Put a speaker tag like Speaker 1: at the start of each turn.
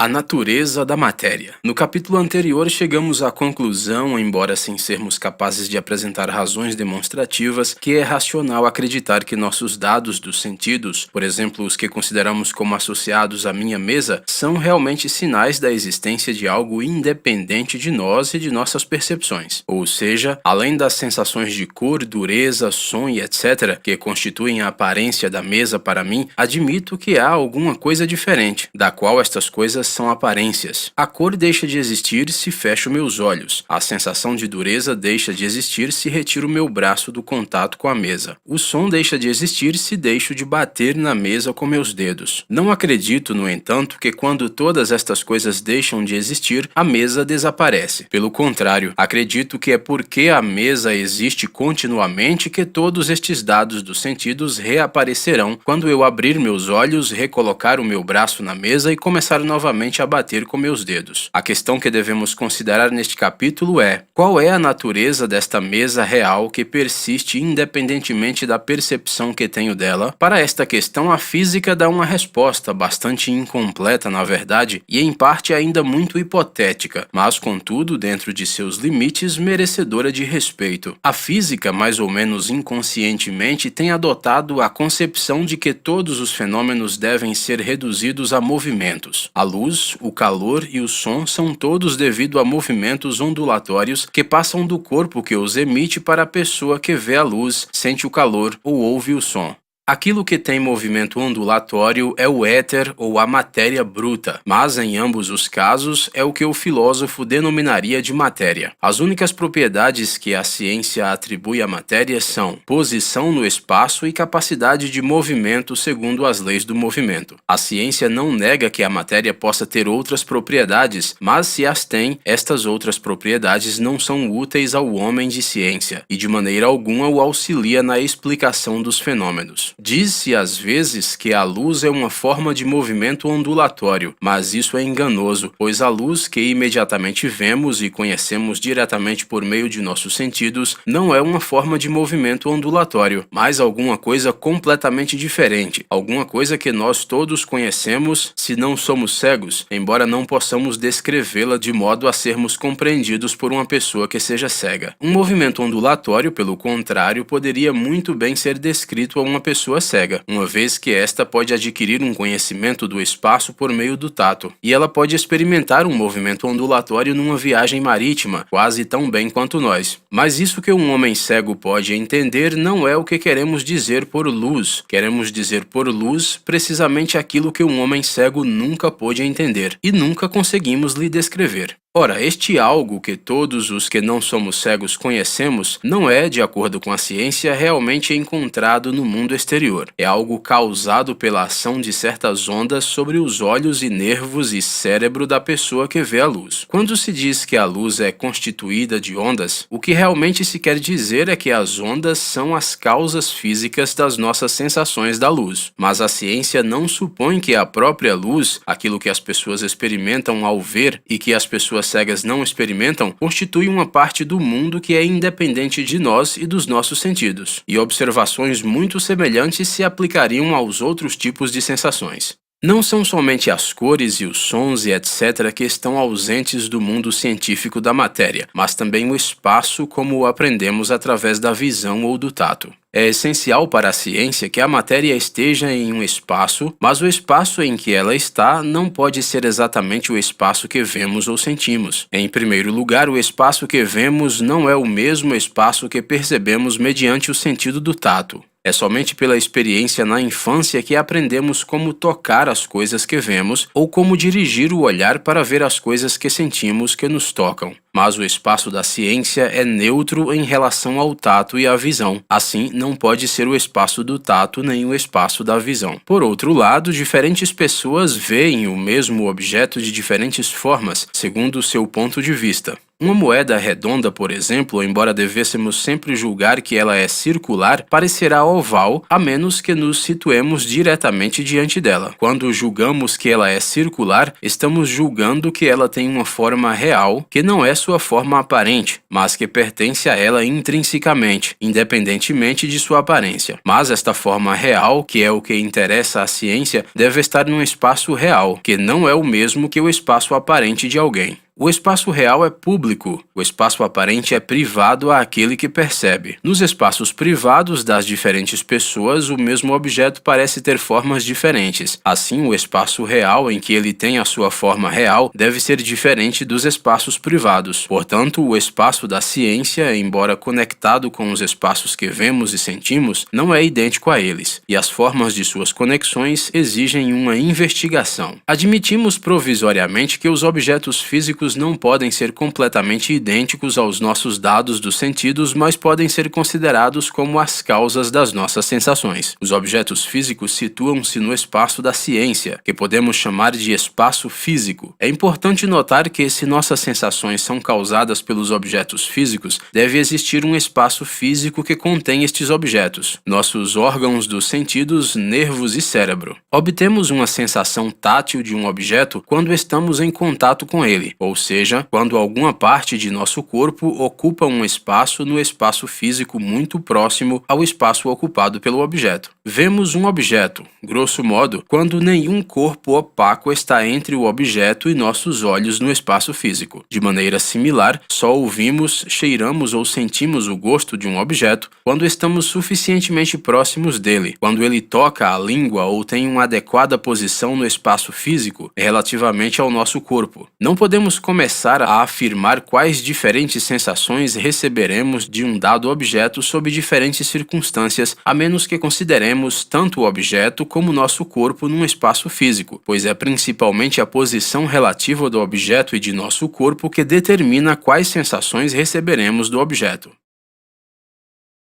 Speaker 1: A natureza da matéria. No capítulo anterior, chegamos à conclusão, embora sem sermos capazes de apresentar razões demonstrativas, que é racional acreditar que nossos dados dos sentidos, por exemplo, os que consideramos como associados à minha mesa, são realmente sinais da existência de algo independente de nós e de nossas percepções. Ou seja, além das sensações de cor, dureza, som e etc., que constituem a aparência da mesa para mim, admito que há alguma coisa diferente, da qual estas coisas são aparências. A cor deixa de existir se fecho meus olhos. A sensação de dureza deixa de existir se retiro meu braço do contato com a mesa. O som deixa de existir se deixo de bater na mesa com meus dedos. Não acredito, no entanto, que quando todas estas coisas deixam de existir, a mesa desaparece. Pelo contrário, acredito que é porque a mesa existe continuamente que todos estes dados dos sentidos reaparecerão quando eu abrir meus olhos, recolocar o meu braço na mesa e começar novamente a bater com meus dedos. A questão que devemos considerar neste capítulo é: qual é a natureza desta mesa real que persiste independentemente da percepção que tenho dela? Para esta questão, a física dá uma resposta bastante incompleta, na verdade, e em parte ainda muito hipotética, mas contudo, dentro de seus limites, merecedora de respeito. A física, mais ou menos inconscientemente, tem adotado a concepção de que todos os fenômenos devem ser reduzidos a movimentos. A luz, o calor e o som são todos devido a movimentos ondulatórios que passam do corpo que os emite para a pessoa que vê a luz, sente o calor ou ouve o som. Aquilo que tem movimento ondulatório é o éter ou a matéria bruta, mas em ambos os casos é o que o filósofo denominaria de matéria. As únicas propriedades que a ciência atribui à matéria são posição no espaço e capacidade de movimento segundo as leis do movimento. A ciência não nega que a matéria possa ter outras propriedades, mas se as tem, estas outras propriedades não são úteis ao homem de ciência e de maneira alguma o auxilia na explicação dos fenômenos. Diz-se às vezes que a luz é uma forma de movimento ondulatório, mas isso é enganoso, pois a luz que imediatamente vemos e conhecemos diretamente por meio de nossos sentidos não é uma forma de movimento ondulatório, mas alguma coisa completamente diferente, alguma coisa que nós todos conhecemos se não somos cegos, embora não possamos descrevê-la de modo a sermos compreendidos por uma pessoa que seja cega. Um movimento ondulatório, pelo contrário, poderia muito bem ser descrito a uma pessoa cega, uma vez que esta pode adquirir um conhecimento do espaço por meio do tato, e ela pode experimentar um movimento ondulatório numa viagem marítima, quase tão bem quanto nós. Mas isso que um homem cego pode entender não é o que queremos dizer por luz. Queremos dizer por luz precisamente aquilo que um homem cego nunca pôde entender, e nunca conseguimos lhe descrever. Ora, este algo que todos os que não somos cegos conhecemos não é, de acordo com a ciência, realmente encontrado no mundo exterior. É algo causado pela ação de certas ondas sobre os olhos e nervos e cérebro da pessoa que vê a luz. Quando se diz que a luz é constituída de ondas, o que realmente se quer dizer é que as ondas são as causas físicas das nossas sensações da luz. Mas a ciência não supõe que a própria luz, aquilo que as pessoas experimentam ao ver e que as pessoas cegas não experimentam, constitui uma parte do mundo que é independente de nós e dos nossos sentidos, e observações muito semelhantes se aplicariam aos outros tipos de sensações. Não são somente as cores e os sons e etc. que estão ausentes do mundo científico da matéria, mas também o espaço como o aprendemos através da visão ou do tato. É essencial para a ciência que a matéria esteja em um espaço, mas o espaço em que ela está não pode ser exatamente o espaço que vemos ou sentimos. Em primeiro lugar, o espaço que vemos não é o mesmo espaço que percebemos mediante o sentido do tato. É somente pela experiência na infância que aprendemos como tocar as coisas que vemos ou como dirigir o olhar para ver as coisas que sentimos que nos tocam. Mas o espaço da ciência é neutro em relação ao tato e à visão. Assim, não pode ser o espaço do tato nem o espaço da visão. Por outro lado, diferentes pessoas veem o mesmo objeto de diferentes formas, segundo o seu ponto de vista. Uma moeda redonda, por exemplo, embora devêssemos sempre julgar que ela é circular, parecerá oval, a menos que nos situemos diretamente diante dela. Quando julgamos que ela é circular, estamos julgando que ela tem uma forma real, que não é sua forma aparente, mas que pertence a ela intrinsecamente, independentemente de sua aparência. Mas esta forma real, que é o que interessa à ciência, deve estar num espaço real, que não é o mesmo que o espaço aparente de alguém. O espaço real é público, o espaço aparente é privado àquele que percebe. Nos espaços privados das diferentes pessoas, o mesmo objeto parece ter formas diferentes. Assim, o espaço real em que ele tem a sua forma real deve ser diferente dos espaços privados. Portanto, o espaço da ciência, embora conectado com os espaços que vemos e sentimos, não é idêntico a eles, e as formas de suas conexões exigem uma investigação. Admitimos provisoriamente que os objetos físicos não podem ser completamente idênticos aos nossos dados dos sentidos, mas podem ser considerados como as causas das nossas sensações. Os objetos físicos situam-se no espaço da ciência, que podemos chamar de espaço físico. É importante notar que, se nossas sensações são causadas pelos objetos físicos, deve existir um espaço físico que contém estes objetos, nossos órgãos dos sentidos, nervos e cérebro. Obtemos uma sensação tátil de um objeto quando estamos em contato com ele, ou seja, quando alguma parte de nosso corpo ocupa um espaço no espaço físico muito próximo ao espaço ocupado pelo objeto. Vemos um objeto, grosso modo, quando nenhum corpo opaco está entre o objeto e nossos olhos no espaço físico. De maneira similar, só ouvimos, cheiramos ou sentimos o gosto de um objeto quando estamos suficientemente próximos dele, quando ele toca a língua ou tem uma adequada posição no espaço físico relativamente ao nosso corpo. Não podemos começar a afirmar quais diferentes sensações receberemos de um dado objeto sob diferentes circunstâncias, a menos que consideremos tanto o objeto como nosso corpo num espaço físico, pois é principalmente a posição relativa do objeto e de nosso corpo que determina quais sensações receberemos do objeto.